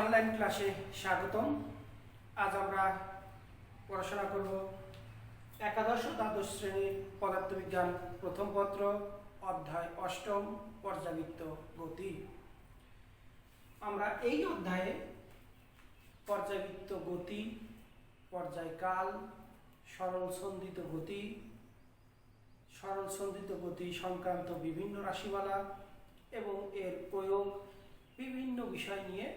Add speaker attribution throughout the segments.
Speaker 1: Online ক্লাসে স্বাগতম। আজ আমরা পড়াশোনা করব একাদশ ও দ্বাদশ শ্রেণীর পদার্থবিজ্ঞান প্রথম পত্র অধ্যায় অষ্টম পর্যাবৃত্ত গতি। আমরা এই অধ্যায়ে পর্যাবৃত্ত গতি, পর্যায়কাল, সরল সন্ধিত গতি, সরল সন্ধিত গতি সংক্রান্ত বিভিন্ন রাশিমালা এবং এর প্রয়োগ বিভিন্ন বিষয় নিয়ে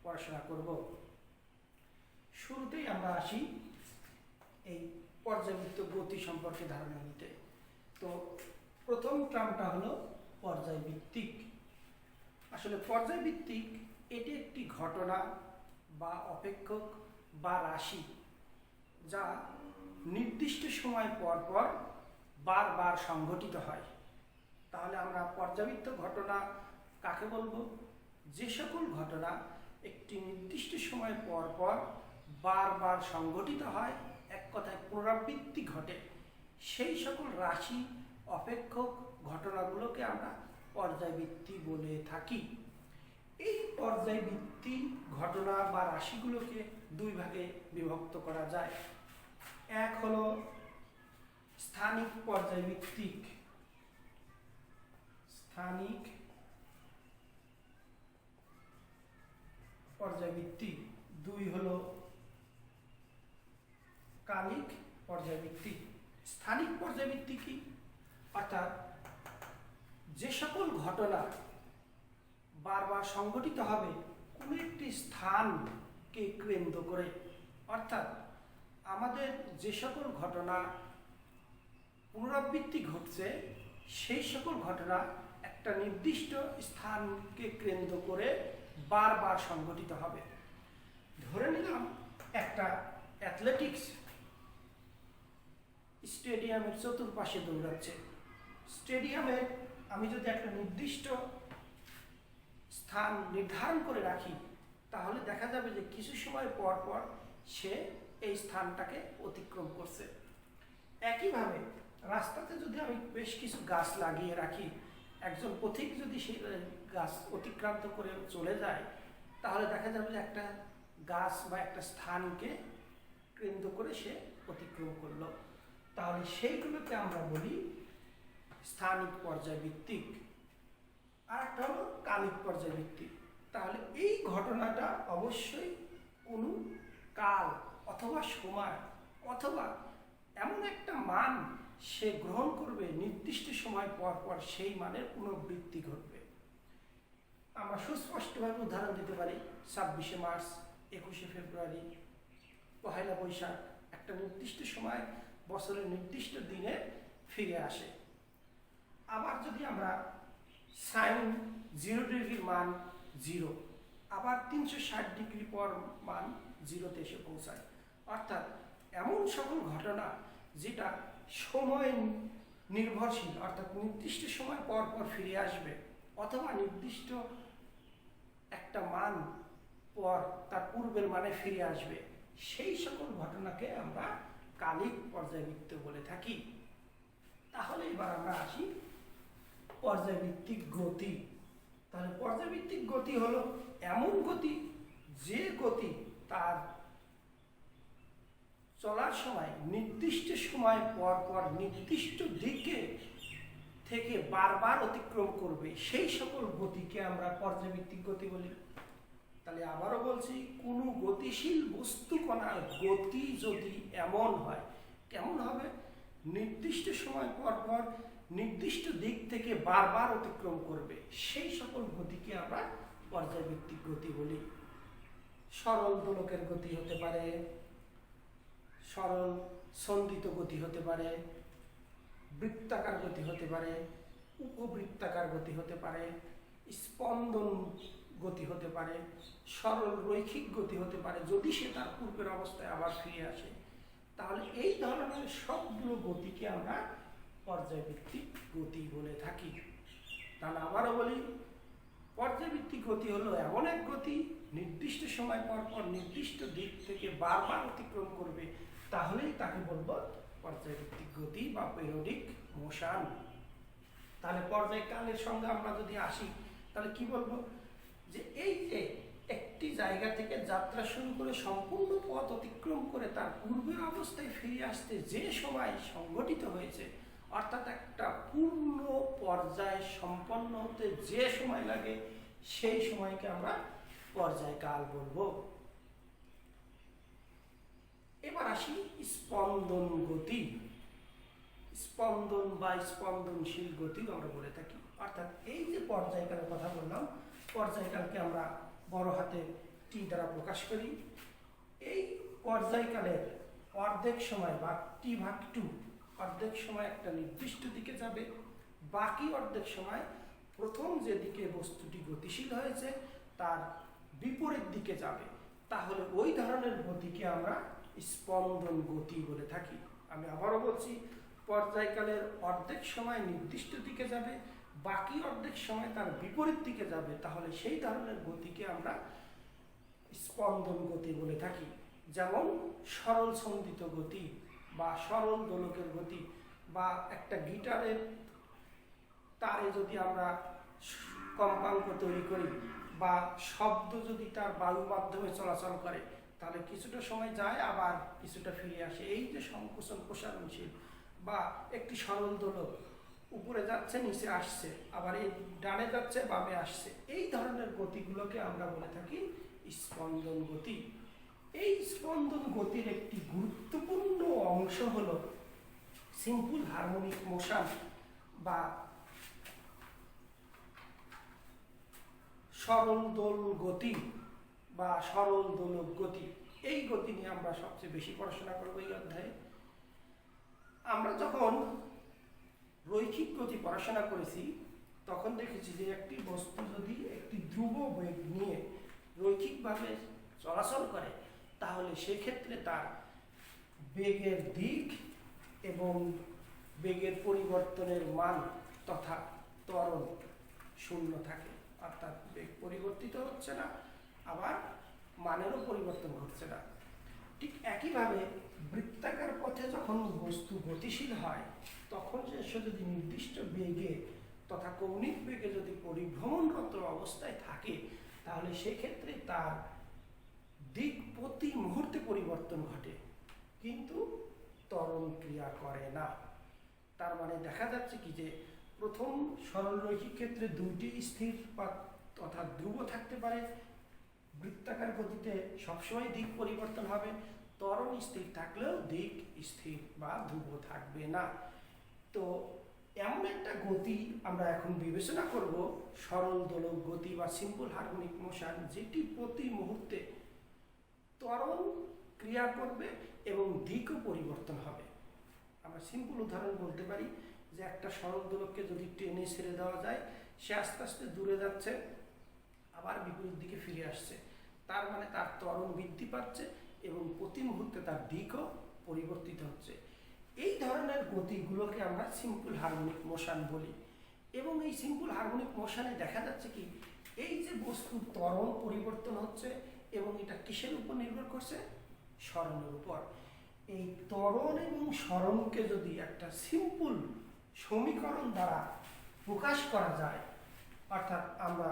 Speaker 1: পড়াশোনা করব। শুরুতেই আমরা আসি এই পর্যাবৃত্ত গতি সম্পর্কে ধারণা নিতে। তো প্রথম টার্মটা হলো পর্যায়ভিত্তিক। আসলে পর্যায়ভিত্তিক এটি একটি ঘটনা বা অপেক্ষক বা রাশি যা নির্দিষ্ট সময় পর পর বারবার সংঘটিত হয়। তাহলে আমরা পর্যাবৃত্ত ঘটনা কাকে বলবো? যে সকল ঘটনা একটি নির্দিষ্ট সময় পর পর বারবার সংঘটিত হয়, এক কথায় পুনরাবৃত্তি ঘটে, সেই সকল রাশি অপেক্ষক ঘটনাগুলোকে আমরা পর্যায়বৃত্তি বলে থাকি। এই পর্যায়বৃত্তি ঘটনা বা রাশিগুলোকে দুই ভাগে বিভক্ত করা যায়। এক হলো স্থানিক পর্যায়ভিত্তিক, স্থানিক পর্যায়ভিত্তিক। দুই হলো কালিক পর্যায়ভিত্তিক। স্থানিক পর্যায়ভিত্তিক কি? অর্থাৎ যে সকল ঘটনা বারবার সংঘটিত হবে কোনো একটি স্থানকে কেন্দ্র করে, অর্থাৎ আমাদের যে সকল ঘটনা পুনরাবৃত্তি ঘটছে সেই সকল ঘটনা একটা নির্দিষ্ট স্থানকে কেন্দ্র করে বারবার সংঘটিত হবে। ধরে নিলাম একটা অ্যাথলেটিক্স স্টেডিয়ামের চতুর্পাশে দৌড়াচ্ছে। স্টেডিয়ামে আমি যদি একটা নির্দিষ্ট স্থান নির্ধারণ করে রাখি তাহলে দেখা যাবে যে কিছু সময় পর পর সে এই স্থানটাকে অতিক্রম করছে। একইভাবে রাস্তাতে যদি আমি বেশ কিছু গাছ লাগিয়ে রাখি, একজন পথিক যদি সেই গাছ অতিক্রান্ত করে চলে যায় তাহলে দেখা যাবে যে একটা গাছ বা একটা স্থানকে কেন্দ্র করে সে অতিক্রম করলো। তাহলে সেইগুলোকে আমরা বলি স্থানিক পর্যায়ভিত্তিক। আর একটা হলো কালিক পর্যায়ভিত্তিক। তাহলে এই ঘটনাটা অবশ্যই কোনো কাল অথবা সময় অথবা এমন একটা মান সে গ্রহণ করবে, নির্দিষ্ট সময় পর পর সেই মানের পুনরাবৃত্তি ঘটবে। আমরা সুস্পষ্টভাবে উদাহরণ দিতে পারি 26শে মার্চ, 21শে ফেব্রুয়ারি, পহেলা বৈশাখ একটা নির্দিষ্ট সময় বছরের নির্দিষ্ট দিনে ফিরে আসে। আবার যদি আমরা সাইন 0 ডিগ্রির মান 0, আবার 360 ডিগ্রি পর মান 0-তে এসে পৌঁছায়। অর্থাৎ এমন সকল ঘটনা যেটা সময় নির্ভরশীল, অর্থাৎ নির্দিষ্ট সময় পর পর ফিরে আসবে অথবা নির্দিষ্ট একটা মান পর তার পূর্বের মানে ফিরে আসবে, সেই সকল ঘটনাকে আমরা কালিক পর্যায়বৃত্ত বলে থাকি। তাহলে এবার আমরা আসি পর্যায়ভিত্তিক গতি। তাহলে পর্যায়ভিত্তিক গতি হলো এমন গতি যে গতি তার চলার সময় নির্দিষ্ট সময় পর পর নির্দিষ্ট দিকে থেকে বারবার অতিক্রম করবে, সেই সকল গতিকে আমরা পর্যায়ভিত্তিক গতি বলি। তাহলে আবারও বলছি, কোনো গতিশীল বস্তু কণার গতি যদি এমন হয়, কেমন হবে? নির্দিষ্ট সময় পর পর নির্দিষ্ট দিক থেকে বারবার অতিক্রম করবে, সেই সকল গতিকে আমরা পর্যায়ভিত্তিক গতি বলি। সরল দোলকের গতি হতে পারে, সরল সন্ধিত গতি হতে পারে, বৃত্তাকার গতি হতে পারে, উপবৃত্তাকার গতি হতে পারে, স্পন্দন গতি হতে পারে, সরল রৈখিক গতি হতে পারে যদি সে তার পূর্বের অবস্থায় আবার ফিরে আসে। তাহলে এই ধরনের সবগুলো গতিকে আমরা পর্যায়ভিত্তিক গতি বলে থাকি। তাহলে আবারও বলি, পর্যায়ভিত্তিক গতি হলো এমন এক গতি নির্দিষ্ট সময় পর পর নির্দিষ্ট দিক থেকে বারবার অতিক্রম করবে, তাহলেই তাকে বলবো পর্যায়ভিত্তিক গতি বা পিরিয়ডিক মোশন। তাহলে পর্যায়কালের সঙ্গে আমরা যদি আসি তাহলে কি বলবো? যে এই যে একটি জায়গা যাত্রা শুরু করে সম্পূর্ণ পথ অতিক্রম করে তার পূর্বের অবস্থায় ফিরে আসতে যে সময় সংগঠিত হয়েছে, অর্থাৎ একটা পূর্ণ পর্যায় সম্পন্ন হতে যে সময় লাগে সেই সময়কে আমরা পর্যায়কাল বলবো। এবার আসি স্পন্দন গতি। স্পন্দন বা স্পন্দনশীল গতিও আমরা বলে থাকি। অর্থাৎ এই যে পর্যায়কালের কথা বললাম, পর্যায়কালকে আমরা বড় হাতে টি দ্বারা প্রকাশ করি। এই পর্যায়কালের অর্ধেক সময় বা T/2 অর্ধেক সময় একটা নির্দিষ্ট দিকে যাবে, বাকি অর্ধেক সময় প্রথম যে দিকে বস্তুটি গতিশীল হয়েছে তার বিপরীত দিকে যাবে। তাহলে ওই ধরনের গতিকে আমরা স্পন্দন গতি বলে থাকি। আমি আবারও বলছি, পর্যায়কালের অর্ধেক সময় নির্দিষ্ট দিকে যাবে, বাকি অর্ধেক সময় তার বিপরীত দিকে যাবে, তাহলে সেই ধরনের গতিকে আমরা স্পন্দন গতি বলে থাকি। যেমন সরল ছন্দিত গতি বা সরল দোলকের গতি, বা একটা গিটারের তারে যদি আমরা কম্পাঙ্ক তৈরি করি বা শব্দ যদি তার বায়ু মাধ্যমে চলাচল করে, তাহলে কিছুটা সময় যায় আবার কিছুটা ফিরে আসে। এই যে সংকোচন প্রসারণশীল, বা একটি সরল দোলক উপরে যাচ্ছে নিচে আসছে, আবার এই ডানে যাচ্ছে বামে আসছে, এই ধরনের গতিগুলোকে আমরা বলে থাকি স্পন্দন গতি। এই স্পন্দন গতির একটি গুরুত্বপূর্ণ অংশ হলো সিম্পল হারমোনিক মোশন বা সরল দোল গতি বা সরল দোলক গতি। এই গতি নিয়ে আমরা সবচেয়ে বেশি পড়াশোনা করবো এই অধ্যায়ে। আমরা যখন রৈখিক গতি পড়াশোনা করেছি তখন দেখেছি যে একটি বস্তু যদি একটি ধ্রুব বেগ নিয়ে রৈখিকভাবে চলাচল করে, তাহলে সেক্ষেত্রে তার বেগের দিক এবং বেগের পরিবর্তনের মান তথা ত্বরণ শূন্য থাকে। অর্থাৎ বেগ পরিবর্তিত হচ্ছে না, আবার মানেরও পরিবর্তন ঘটছে না। ঠিক একইভাবে বৃত্তাকার পথে যখন বস্তু গতিশীল হয়, তখন সে যদি নির্দিষ্ট বেগে তথা কৌণিক বেগে যদি পরিভ্রমণরত অবস্থায় থাকে, তাহলে সেক্ষেত্রে তার দিক প্রতি মুহূর্তে পরিবর্তন ঘটে, কিন্তু ত্বরণ ক্রিয়া করে না। তার মানে দেখা যাচ্ছে কি যে প্রথম সরল রৈখিক ক্ষেত্রে দুইটি স্থির তথা ধ্রুব থাকতে পারে, বৃত্তাকার গতিতে সবসময় দিক পরিবর্তন হবে, ত্বরণ স্থির থাকলেও দিক স্থির বা ধ্রুব থাকবে না। তো এমন একটা গতি আমরা এখন বিবেচনা করব সরল দোলক গতি বা সিম্পল হারমোনিক মোশন, যেটি প্রতি মুহূর্তে ত্বরণ ক্রিয়া করবে এবং দিকও পরিবর্তন হবে। আমরা সিম্পল উদাহরণ বলতে পারি যে একটা সরল দোলককে যদি টেনে ছেড়ে দেওয়া যায়, সে আস্তে আস্তে দূরে যাচ্ছে আবার বিপরীত দিকে ফিরে আসছে, তার মানে তার ত্বরণ বৃদ্ধি পাচ্ছে এবং প্রতি মুহূর্তে তার দিকও পরিবর্তিত হচ্ছে। এই ধরনের গতিগুলোকে আমরা সিম্পল হারমোনিক মোশন বলি। এবং এই সিম্পল হারমোনিক মোশনে দেখা যাচ্ছে কি, এই যে বস্তুর ত্বরণ পরিবর্তন হচ্ছে এবং এটা কিসের উপর নির্ভর করছে? সরণের উপর। এই ত্বরণ এবং সরণকে যদি একটা সিম্পল সমীকরণ দ্বারা প্রকাশ করা যায়, অর্থাৎ আমরা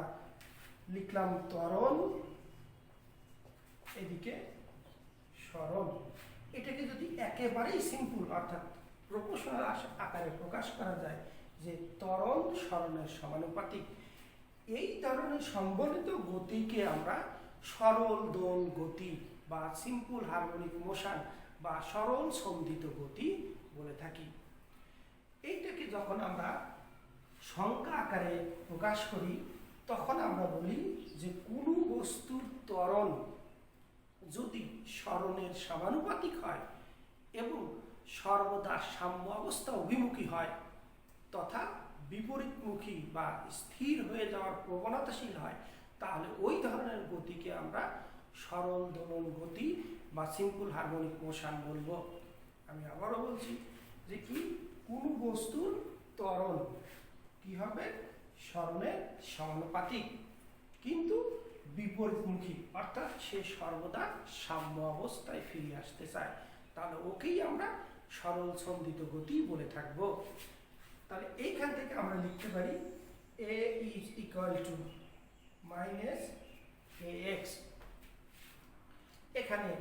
Speaker 1: লিখলাম ত্বরণ, এদিকে সরণ, এটাকে যদি একেবারেই সিম্পল অর্থাৎ প্রপোর্শনাল আকারে প্রকাশ করা যায় যে ত্বরণ সরণের সমানুপাতিক, এই ধরনের সম্বলিত গতিকে আমরা সরল দোল গতি বা সিম্পল হারমোনিক মোশন বা সরল সন্ধিত গতি বলে থাকি। এইটাকে যখন আমরা সংখ্যা আকারে প্রকাশ করি, তখন আমরা বলি যে কোনো বস্তুর ত্বরণ যদি সরণের সমানুপাতিক হয় এবং সর্বদা সাম্য অবস্থা অভিমুখী হয় তথা বিপরীতমুখী বা স্থির হয়ে যাওয়ার প্রবণতাশীল হয়, তাহলে ওই ধরনের গতিকে আমরা সরল দোলন গতি বা সিম্পল হারমোনিক মোশন বলবো। আমি আবারও বলছি যে কি, কোনো বস্তুর ত্বরণ কি হবে? সরণের সমানুপাতিক কিন্তু বিপরীতমুখী, অর্থাৎ সে সর্বদা সাম্য অবস্থায় ফিরে আসতে চায়, তাহলে ওকেই আমরা সরল সন্ধিত গতি বলে থাকবো। তাহলে এইখান থেকে আমরা লিখতে পারি a is equal to minus ax, এখানে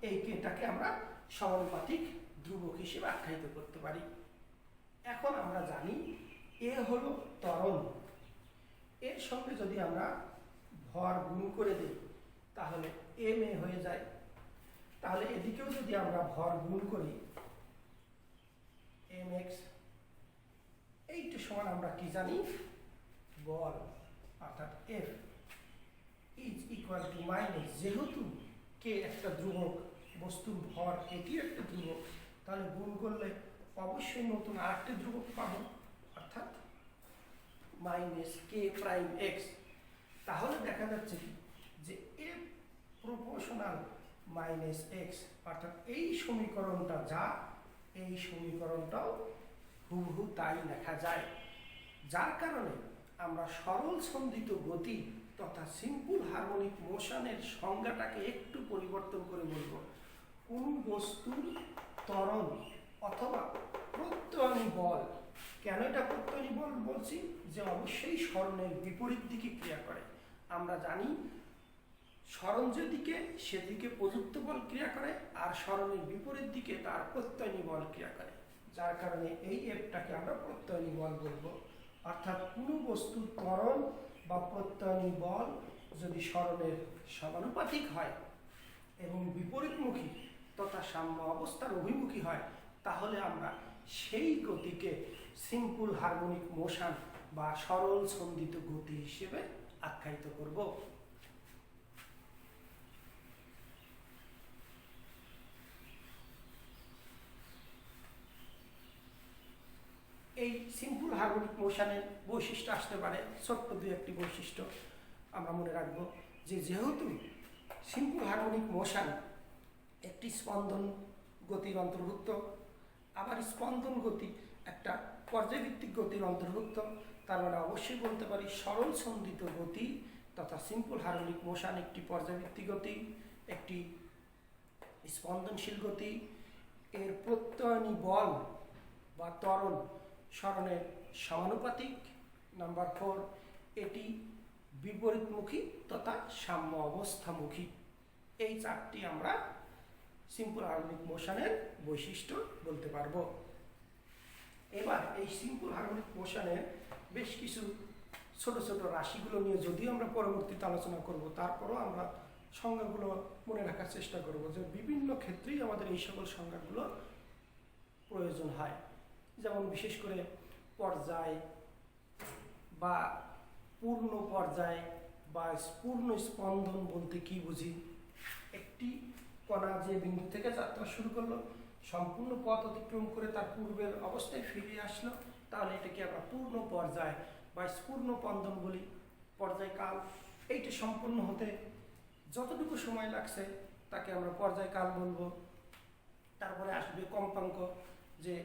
Speaker 1: এই কেটাকে আমরা সমানুপাতিক ধ্রুবক হিসেবে আখ্যায়িত করতে পারি। এখন আমরা জানি এ হলো ত্বরণ, এর সঙ্গে যদি আমরা ভর গুণ করে দিই তাহলে এম এ হয়ে যায়। তাহলে এদিকেও যদি আমরা ভর গুণ করি এম এক্স, এইটা সমান আমরা কি জানি, বল অর্থাৎ F is equal to minus, যেহেতু কে একটা ধ্রুবক, বস্তুর ভর এটিও একটা ধ্রুবক, তাহলে গুণ করলে অবশ্যই নতুন আরেকটি ধ্রুবক পাবো, অর্থাৎ মাইনাস কে প্রাইম এক্স। তাহলে দেখা যাচ্ছে কি যে এফ প্রপোর্শনাল মাইনাস এক্স, অর্থাৎ এই সমীকরণটা যা, এই সমীকরণটাও হুবহু তাই লেখা যায়। যার কারণে আমরা সরল সন্ধিত গতি তথা সিম্পল হারমোনিক মোশনের সংজ্ঞাটাকে একটু পরিবর্তন করে বলবো, কোন বস্তুর ত্বরণ অথবা প্রত্যয়নী বল। কেন এটা প্রত্যয়নী বল বলছি, যে অবশ্যই সরণের বিপরীত দিকে ক্রিয়া করে। আমরা জানি সরণ যেদিকে সেদিকে প্রযুক্ত বল ক্রিয়া করে, আর সরণের বিপরীত দিকে তার প্রত্যয়নী বল ক্রিয়া করে। যার কারণে এই এফটাকে আমরা প্রত্যয়নী বল বলবো। অর্থাৎ কোনো বস্তুর ত্বরণ বা প্রত্যয়নী বল যদি সরণের সমানুপাতিক হয় এবং বিপরীতমুখী তথা সাম্য অবস্থার অভিমুখী হয়, তাহলে আমরা সেই গতিকে সিম্পল হারমোনিক মোশন বা সরল সন্ধিত গতি হিসেবে আখ্যায়িত করব। এই সিম্পল হারমোনিক মোশনের বৈশিষ্ট্য আসতে পারে, ছোট্ট দুই একটি বৈশিষ্ট্য আমরা মনে রাখব, যে যেহেতু সিম্পল হারমোনিক মোশন একটি স্পন্দন গতির অন্তর্ভুক্ত, আবার স্পন্দন গতি একটা পর্যায়ভিত্তিক গতির অন্তর্ভুক্ত, তার মানে অবশ্যই বলতে পারি সরল সন্ধিত গতি তথা সিম্পল হারমোনিক মোশন একটি পর্যায়ভিত্তিক গতি, একটি স্পন্দনশীল গতি। এর প্রত্যয়নী বল বা ত্বরণ সরণের সমানুপাতিক। নাম্বার 4, এটি বিপরীতমুখী তথা সাম্য অবস্থামুখী। এই চারটি আমরা সিম্পল হারমোনিক মোশনের বৈশিষ্ট্য বলতে পারবো। এবার এই সিম্পল হারমোনিক মোশনের বেশ কিছু ছোট ছোট রাশিগুলো নিয়ে যদিও আমরা পরবর্তীতে আলোচনা করব, তারপরও আমরা সংজ্ঞাগুলো মনে রাখার চেষ্টা করব, যে বিভিন্ন ক্ষেত্রেই আমাদের এই সকল সংজ্ঞাগুলো প্রয়োজন হয়। যেমন বিশেষ করে পর্যায় বা পূর্ণ পর্যায় বা পূর্ণ স্পন্দন বলতে কি বুঝি, একটি কণা যে বিন্দু থেকে যাত্রা শুরু করলো, সম্পূর্ণ পথ অতিক্রম করে তার পূর্বের অবস্থায় ফিরে আসলো, তাহলে এটাকে আমরা পূর্ণ পর্যায় বা স্পূর্ণ স্পন্দন বলি। পর্যায়কাল, এইটা সম্পূর্ণ হতে যতটুকু সময় লাগছে তাকে আমরা পর্যায়কাল বলবো। তারপরে আসবে কম্পাঙ্ক, যে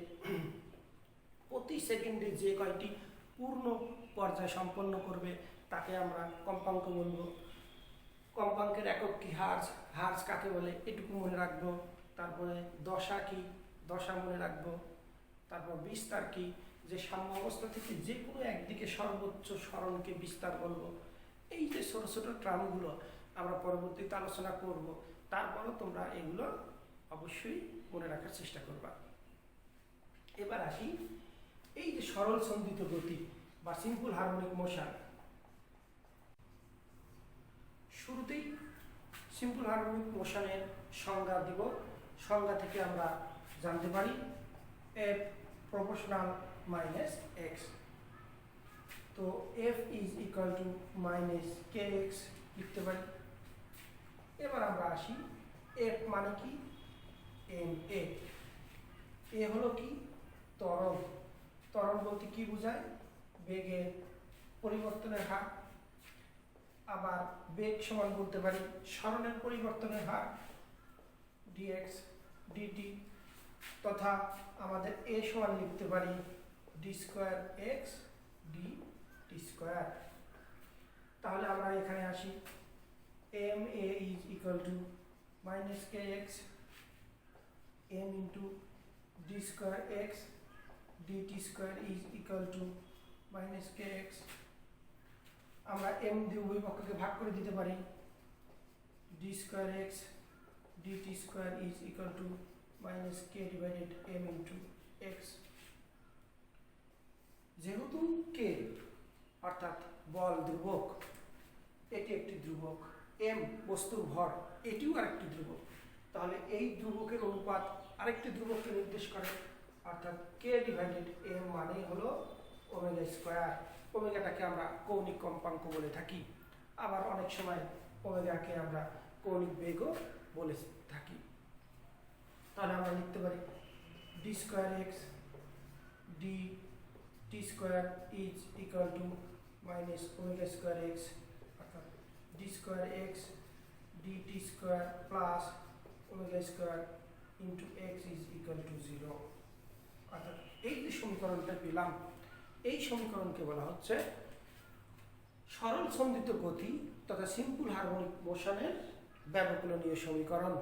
Speaker 1: প্রতি সেকেন্ডে যে কয়টি পূর্ণ পর্যায় সম্পন্ন করবে তাকে আমরা কম্পাঙ্ক বলবো। কম্পাঙ্কের একক কি, হার্জ, হার্জ কাকে বলে এটুকু মনে রাখবো। তারপরে দশা কি, দশা মনে রাখবো। তারপর বিস্তার কি, যে সাম্য অবস্থা থেকে যে কোনো একদিকে সর্বোচ্চ সরণকে বিস্তার বলবো। এই যে ছোট ছোট ট্রামগুলো আমরা পরবর্তীতে আলোচনা করব, তারপরও তোমরা এগুলো অবশ্যই মনে রাখার চেষ্টা করবা। এবার আসি এই যে সরল সন্ধিত গতি বা সিম্পল হারমোনিক মোশন। শুরুতেই সিম্পল হারমোনিক মোশনের সংজ্ঞা দিব। সংজ্ঞা থেকে আমরা জানতে পারি এফ প্রপোর্শনাল মাইনাস এক্স। তো F is equal to minus k x লিখতে পারি। এবার আমরা আসি এফ মানে কি, এম এ। এ হলো কি, ত্বরণ। ত্বরণ বলতে কি বোঝায়, বেগের পরিবর্তনের হার। আবার বেগ সমান বলতে পারি সরণের পরিবর্তনের হার, ডিএক্স ডিটি। তথা আমাদের এ সমান লিখতে পারি d square x d t square. তাহলে আমরা এখানে আসি m a is equal to minus k x m into d square x dt square is equal to minus k x. আমরা এম দিয়ে উভয় পক্ষকে ভাগ করে দিতে পারি, d square x dt square is equal to minus k divided m into x। যেহেতু k অর্থাৎ বল ধ্রুবক, এটি একটি ধ্রুবক, m বস্তুর ভর, এটিও আরেকটি ধ্রুবক, তাহলে এই ধ্রুবকের অনুপাত আরেকটি ধ্রুবককে নির্দেশ করে, অর্থাৎ k ডিভাইডেড m মানে হলো ওমেগা স্কয়ার। ওমেগাটাকে আমরা কৌণিক কম্পাঙ্ক বলে থাকি, আবার অনেক সময় ওমেগাকে আমরা কৌণিক বেগও বলে থাকি। তাহলে আমরা লিখতে পারি d square x d t square is equal to minus omega square x, অর্থাৎ d square x dt square plus omega square into x is equal two 0। অর্থাৎ এই যে সমীকরণটা পেলাম, এই সমীকরণকে বলা হচ্ছে সরল সন্ধিত গতি তথা সিম্পল হারমোনিক মোশনের ব্যবকলনীয় সমীকরণ।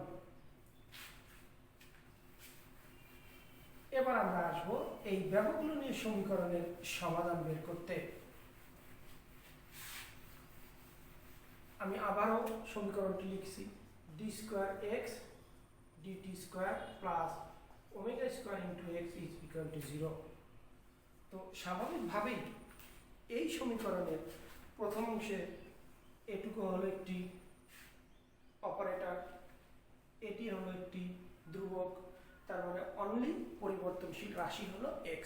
Speaker 1: এবার আমরা আসব এই ব্যবকলনীয় সমীকরণের সমাধান বের করতে। আমি আবারও সমীকরণটি লিখছি, d square x dt square plus omega square into x is equal two 0। তো স্বাভাবিকভাবেই এই সমীকরণের প্রথম অংশে এটুকু হলো একটি অপারেটর, এটি হলো একটি ধ্রুবক, তার মানে অনলি পরিবর্তনশীল রাশি হলো x।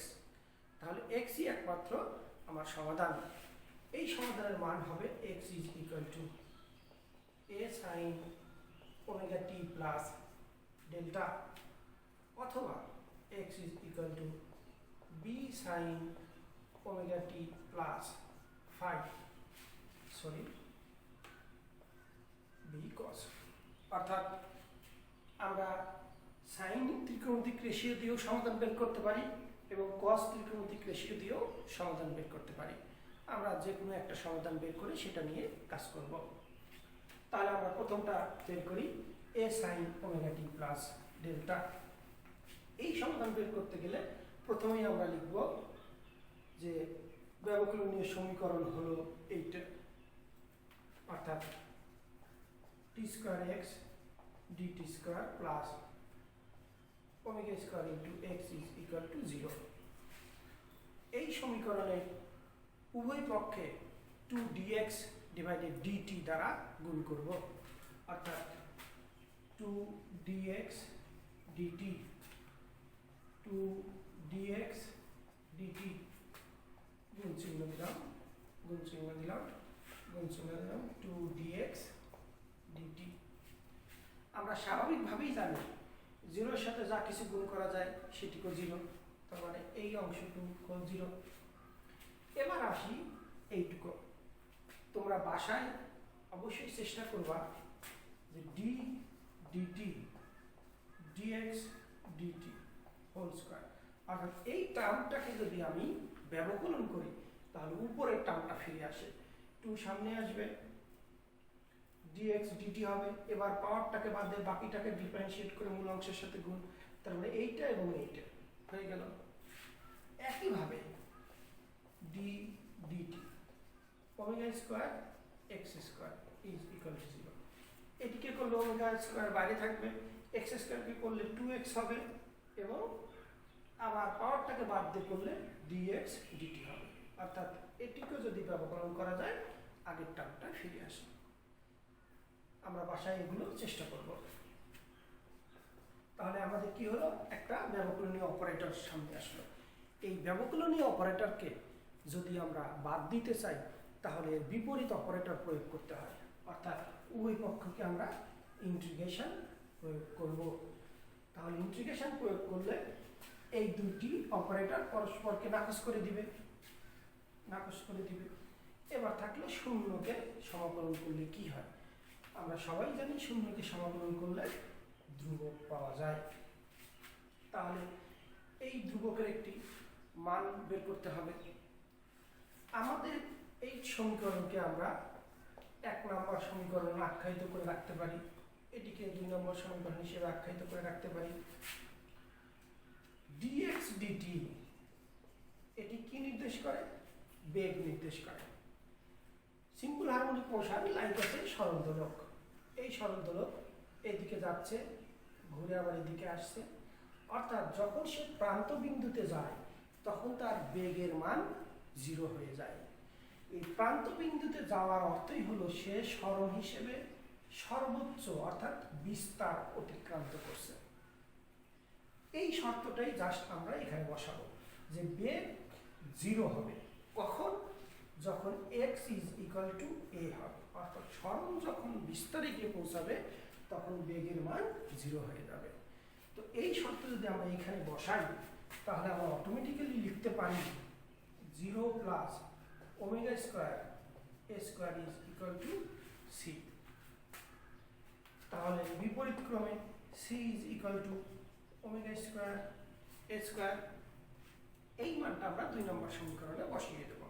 Speaker 1: তাহলে x ই একমাত্র আমার সমাধান। এই সমাধানের মান হবে x is equal to a sin omega t plus delta, অথবা x is equal two b sin omega t plus 5 b cos। অর্থাৎ আমরা সাইন ত্রিকোণমিতিক রেশিও দিয়েও সমাধান বের করতে পারি এবং cos ত্রিকোণমিতিক রেশিও দিয়েও সমাধান বের করতে পারি। আমরা যে কোনো একটা সমাধান বের করে সেটা নিয়ে কাজ করব। তাহলে আমরা প্রথমটা বের করি, a sin omega t plus delta. এই সমাধান বের করতে গেলে প্রথমেই আমরা লিখব যে ব্যবকলনীয় সমীকরণ হলো এইটা, অর্থাৎ t square x dt square plus omega square into x is equal two 0। এই সমীকরণে উভয় পক্ষে 2dx ডিভাইডেড dt দ্বারা গুণ করব, অর্থাৎ 2dx dt 2dx dt গুণ চিহ্ন দিলাম, গুণ চিহ্ন দিলাম, গুণ চিহ্ন দিলাম, 2dx dt। আমরা স্বাভাবিকভাবেই জানি 0 এর সাথে যা কিছু গুণ করা যায় সেটিকে 0, তার মানে এই অংশটুকু 0। এবার আসি এইটুকু। তোমরা বাসায় অবশ্যই চেষ্টা করবা যে d dt dx dt whole square, অর্থাৎ এই টার্মটাকে যদি আমি ব্যবকলন করি তাহলে উপরের টার্মটা ফিরে আসে, 2 সামনে আসবে, dx dt হবে। এবার পাওয়ারটাকে বাদ দিয়ে বাকিটাকে ডিফারেন্সিয়েট করে মূল অংশের সাথে গুণ, তার মানে এইটা এবং এইটা হয়ে গেল। একইভাবে d dt omega square x square is equal two 0। এটিকে করলে ওমেগা স্কয়ার বাইরে থাকবে, x স্কয়ারকে করলে 2x হবে এবং আবার পাওয়ারটাকে বাদ দিয়ে করলে dx dt হবে। অর্থাৎ এটিকে যদি ব্যবকলন করা যায় আগের টার্মটা ফিরে আসে। আমরা বাসায় এগুলো চেষ্টা করব। তাহলে আমাদের কি হলো, একটা ব্যবকলনীয় অপারেটর সামনে আসলো। এই ব্যবকলনীয় অপারেটরকে যদি আমরা বাদ দিতে চাই তাহলে এর বিপরীত অপারেটর প্রয়োগ করতে হয়, অর্থাৎ উভয় পক্ষকে আমরা ইন্টিগ্রেশন প্রয়োগ করব। তাহলে ইন্টিগ্রেশন প্রয়োগ করলে এই দুটি অপারেটর পরস্পরকে নাকচ করে দিবে, নাকচ করে দিবে। এবার থাকলে শূন্যকে সমাকলন করলে কি হয়, আমরা সবাই জানি শূন্যকে সমাকলন করলে ধ্রুবক পাওয়া যায়। তাহলে এই ধ্রুবকের একটি মান বের করতে হবে। আমাদের এই সমীকরণকে আমরা 1 নম্বর সমীকরণ আখ্যায়িত করে রাখতে পারি, এটিকে 2 নম্বর সমীকরণ হিসেবে আখ্যায়িত করে রাখতে পারি। dx dt এটি কি নির্দেশ করে, বেগ নির্দেশ করে। সিম্পল হারমোনিক মোশন লাইক আছে সরল দোলক, এই সরল দোলক এদিকে যাচ্ছে, ঘুরে আবার এদিকে আসছে, অর্থাৎ যখন সে প্রান্ত বিন্দুতে যায় তখন তার বেগের মান 0 হয়ে যায়। এই প্রান্ত বিন্দুতে যাওয়ার অর্থই হলো সে সরণ হিসেবে সর্বোচ্চ অর্থাৎ বিস্তার অতিক্রান্ত করছে। এই শর্তটাই জাস্ট আমরা এখানে বসাবো যে বেগ 0 হবে কখন, যখন x is equal to a হবে, অর্থাৎ সরণ যখন বিস্তারে গিয়ে পৌঁছাবে তখন বেগের মান 0 হয়ে যাবে। তো এই শর্ত যদি আমরা এখানে বসাই তাহলে আমরা অটোমেটিক্যালি লিখতে পারি 0 plus omega square a square is equal two c। তাহলে বিপরীত ক্রমে c is equal to omega square a square, এই মানটা আমরা 2 নম্বর সমীকরণে বসিয়ে দেব।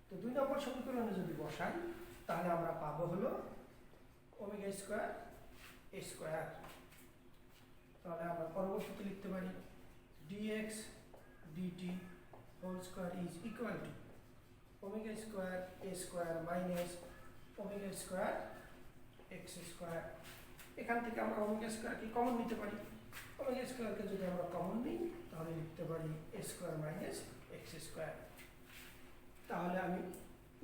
Speaker 1: তো 2 নম্বর সমীকরণে যদি বসাই তাহলে আমরা পাবো হলো ওমেগা স্কয়ার a স্কয়ার। তাহলে আমরা পরবর্তীতে লিখতে পারি dx dt whole square is equal to omega square a square minus omega square x square. এখান থেকে আমরা ওমেগা স্কয়ারকে কমন নিতে পারি। ওমেগা স্কয়ারকে যদি আমরা কমন নিই তাহলে লিখতে পারি a square minus x square. তাহলে আমি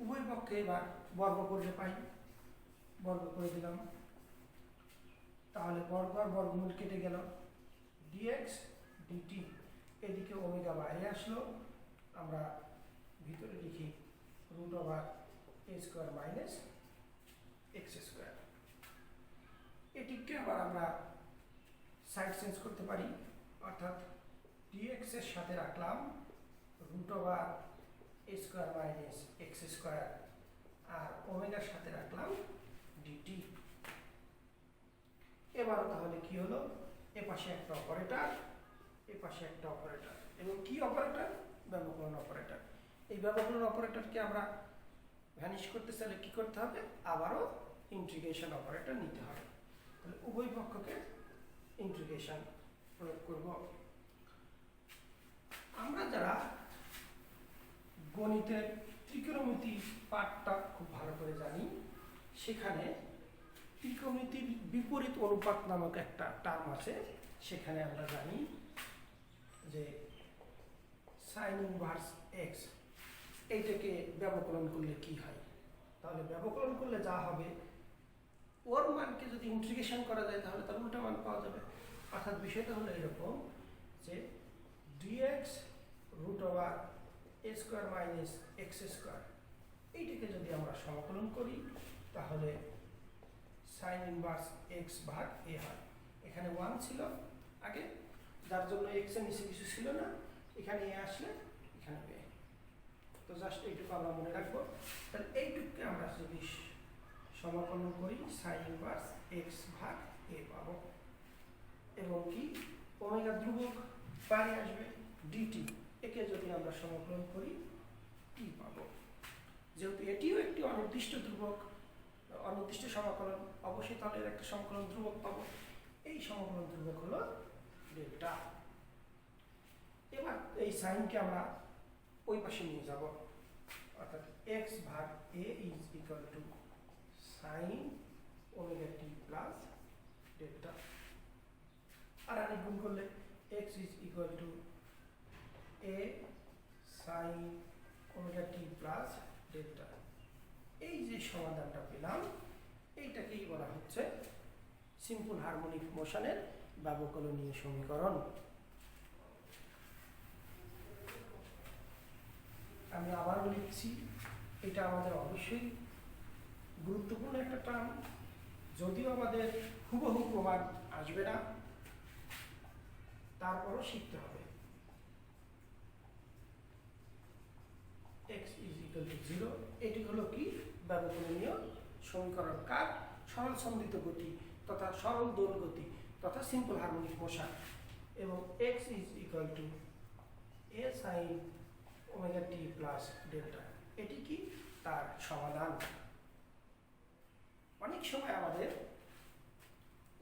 Speaker 1: উভয় পক্ষে এবার বর্গ করলে পাই, বর্গ করে দিলাম। তাহলে বর্গ আর বর্গমূল কেটে গেল, dx dt, এদিকে ওমেগা বাইরে আসলো, আমরা ভিতরে লিখি root over a square minus x square. এটিকে আবার আমরা সাইড চেঞ্জ করতে পারি, অর্থাৎ dx এর সাথে রাখলাম root over a square minus x square আর ওমেগার সাথে রাখলাম dt। এবারও তাহলে কি হলো, এ পাশে একটা অপারেটর, এ পাশে একটা অপারেটর, এবং কি অপারেটর, ব্যবকলন অপারেটর। এই ব্যবকলন অপারেটরকে আমরা ভ্যানিশ করতে চাইলে কি করতে হবে, আবারও ইন্টিগ্রেশন অপারেটর নিতে হবে। তাহলে উভয় পক্ষকে ইন্টিগ্রেশন প্রয়োগ করব। আমরা যারা গণিতের ত্রিকোণমিতি পাঠটা খুব ভালো করে জানি, সেখানে ত্রিকোণমিতির বিপরীত অনুপাত নামক একটা টার্ম আছে। সেখানে আমরা জানি যে সাইন ইনভার্স এক্স, এইটাকে ব্যবকলন করলে কি হয়। তাহলে ব্যবকলন করলে যা হবে, ওর মানকে যদি ইন্টিগ্রেশন করা যায় তাহলে তার উল্টা মান পাওয়া যাবে। অর্থাৎ বিষয়টা হলো এরকম যে dx root over a square minus x square, এইটাকে যদি আমরা সমাকলন করি তাহলে সাইন ইনভার্স x ভাগ a হয়। এখানে 1 ছিল আগে, যার জন্য x এর নিচে কিছু ছিল না, এখানে a আসলে এখানে a। তো জাস্ট এইটুকু আমরা মনে রাখবো। তাহলে এইটুকুকে আমরা যদি সমাকলন করি সাইন ইনভার্স x ভাগ a পাবো, এবং কি ওমেগা ধ্রুবক বাইরে আসবে dt, একে যদি আমরা সমাকলন করি কি পাবো। যেহেতু এটিও একটি অনির্দিষ্ট ধ্রুবক, অনির্দিষ্ট সমাকলন, অবশ্যই তাহলে একটা সমাকলন ধ্রুবক পাবো। এই সমাকলন ধ্রুবক হলো ডেল্টা। এবার এই সাইনকে আমরা ওই পাশে নিয়ে যাব, অর্থাৎ x ভাগ a is equal to sine omega T plus delta. আর আরেক গুণ করলে x is equal to a sine omega T plus delta. এই যে সমাধানটা পেলাম, এইটাকেই বলা হচ্ছে সিম্পল হারমোনিক মোশনের ব্যবকলনীয় সমীকরণ। আমি আবারও লিখছি, এটা আমাদের অবশ্যই গুরুত্বপূর্ণ একটা টার্ম, যদিও আমাদের হুবহু প্রমাণ আসবে না, তারপরও শিখতে হবে। x ইজ ইকুয়াল টু 0, এটি হলো কি ব্যবকলনীয় সমীকরণ। কার? সরল সন্ধিত গতি তথা সরল দোল গতি তথা সিম্পল হারমোনিক মোশন। এবং x is equal to a sine omega T plus delta, এটি কি তার সমাধান। অনেক সময় আমাদের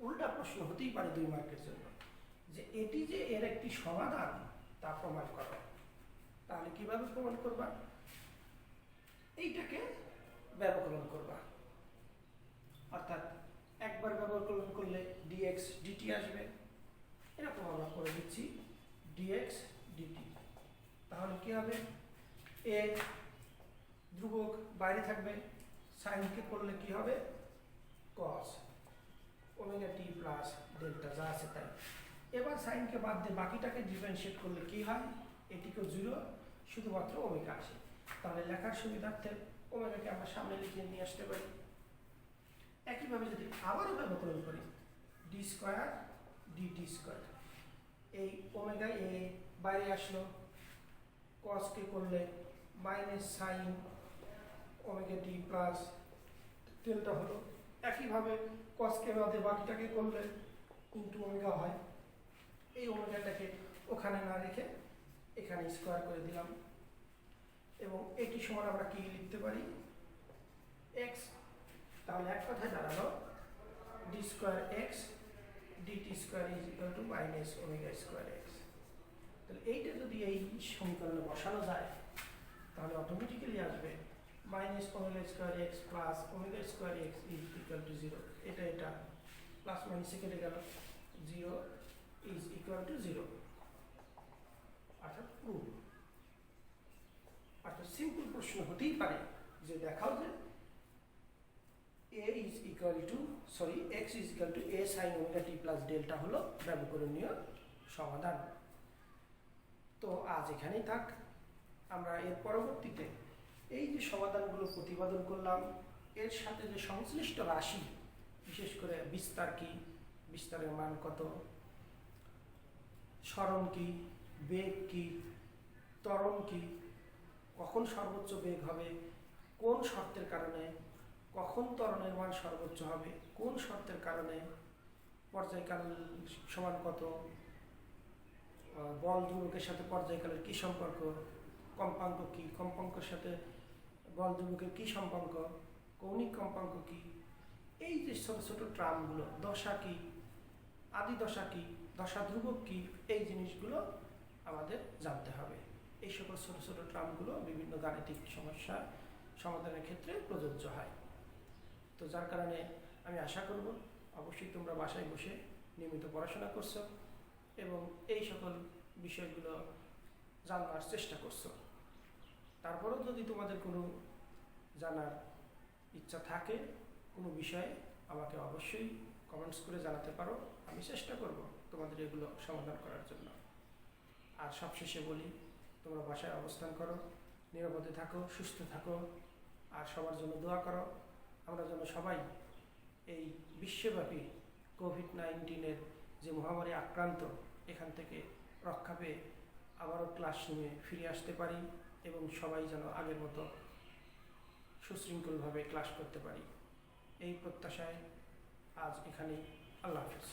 Speaker 1: উল্টা প্রশ্ন হতেই পারে 2 মার্কের জন্য, যে এটি যে এর একটি সমাধান তা প্রমাণ করো। তাহলে কিভাবে প্রমাণ করবা? এইটাকে ব্যবকলন করবা, অর্থাৎ একবার ব্যবকলন করলে ডিটি আসবে। এরকম আমরা করে দিচ্ছি ডিএক্স ডিটি। তাহলে কি হবে, এ ধ্রুবক বাইরে থাকবে, সাইনকে করলে কি হবে কস ওমেগা টি প্লাস ডেল্টা যা আছে তাই। এবার সাইনকে বাদ দিয়ে বাকিটাকে ডিফারেন্সিয়েট করলে কি হয়, এটিকেও 0, শুধুমাত্র ওমেগা আসে। তাহলে লেখার সুবিধার্থে ওমেগাকে আমরা সামনে লিখে নিয়ে আসতে পারি। একইভাবে যদি আবারও ব্যবকরণ করি ডি স্কোয়ার ডিটি স্কোয়ার, এই ওমেগা এ বাইরে আসলো, কসকে করলে minus sine omega T plus delta হলো। একইভাবে কসকে বাদে বাকিটাকে করলে ইন্টু ওমেগা হয়। এই ওমেগাটাকে ওখানে না রেখে এখানে স্কোয়ার করে দিলাম, এবং এটি সমান আমরা কি লিখতে পারি এক্স। তাহলে এক কথায় দাঁড়ালো d square x dt square is equal to minus omega square x. তাহলে এইটা যদি এই সমীকরণে বসানো যায় তাহলে অটোমেটিক্যালি আসবে minus omega square x plus omega square x is equal two 0। এটা প্লাস মাইনাসে কেটে গেল, 0 ইজ ইকুয়াল টু 0, অর্থাৎ প্রুফ। অর্থাৎ সিম্পল প্রশ্ন হতেই পারে যে দেখাও যে x is equal to a sin omega t plus delta হলো ব্যবকরণীয় সমাধান। তো আজ এখানেই থাক। আমরা এর পরবর্তীতে এই যে সমাধানগুলো প্রতিপাদন করলাম এর সাথে যে সংশ্লিষ্ট রাশি, বিশেষ করে বিস্তার কি, বিস্তারের মান কত, সরণ কি, বেগ কি, ত্বরণ কি, কখন সর্বোচ্চ বেগ হবে, কোন শর্তের কারণে, কখন ত্বরণের মান সর্বোচ্চ হবে, কোন শর্তের কারণে, পর্যায়কাল সমান কত, বল ধ্রুবকের সাথে পর্যায়কালের কি সম্পর্ক, কম্পাঙ্ক কি, কম্পাঙ্কের সাথে বল ধ্রুবকের কি সম্পর্ক, কৌণিক কম্পাঙ্ক কি, এই যে ছোট ছোট ট্রামগুলো, দশা কি, আদি দশা কি, দশা ধ্রুবক কি, এই জিনিসগুলো আমাদের জানতে হবে। এই সকল ছোট ছোট ট্রামগুলো বিভিন্ন গাণিতিক সমস্যা সমাধানের ক্ষেত্রে প্রযোজ্য হয়। তো যার কারণে আমি আশা করব অবশ্যই তোমরা বাসায় বসে নিয়মিত পড়াশোনা করছো এবং এই সকল বিষয়গুলো জানার চেষ্টা করছো। তারপরেও যদি তোমাদের কোনো জানার ইচ্ছা থাকে কোনো বিষয়ে, আমাকে অবশ্যই কমেন্টস করে জানাতে পারো। আমি চেষ্টা করব তোমাদের এগুলো সমাধান করার জন্য। আর সবশেষে বলি, তোমরা বাসায় অবস্থান করো, নিরাপদে থাকো, সুস্থ থাকো, আর সবার জন্য দোয়া করো। আমরা যেন সবাই এই বিশ্বব্যাপী কোভিড-19 যে মহামারী আক্রান্ত, এখান থেকে রক্ষা পেয়ে আবারও ক্লাসরুমে ফিরে আসতে পারি এবং সবাই যেন আগের মতো সুশৃঙ্খলভাবে ক্লাস করতে পারি। এই প্রত্যাশায় আজ এখানেই, আল্লাহ হাফেজ।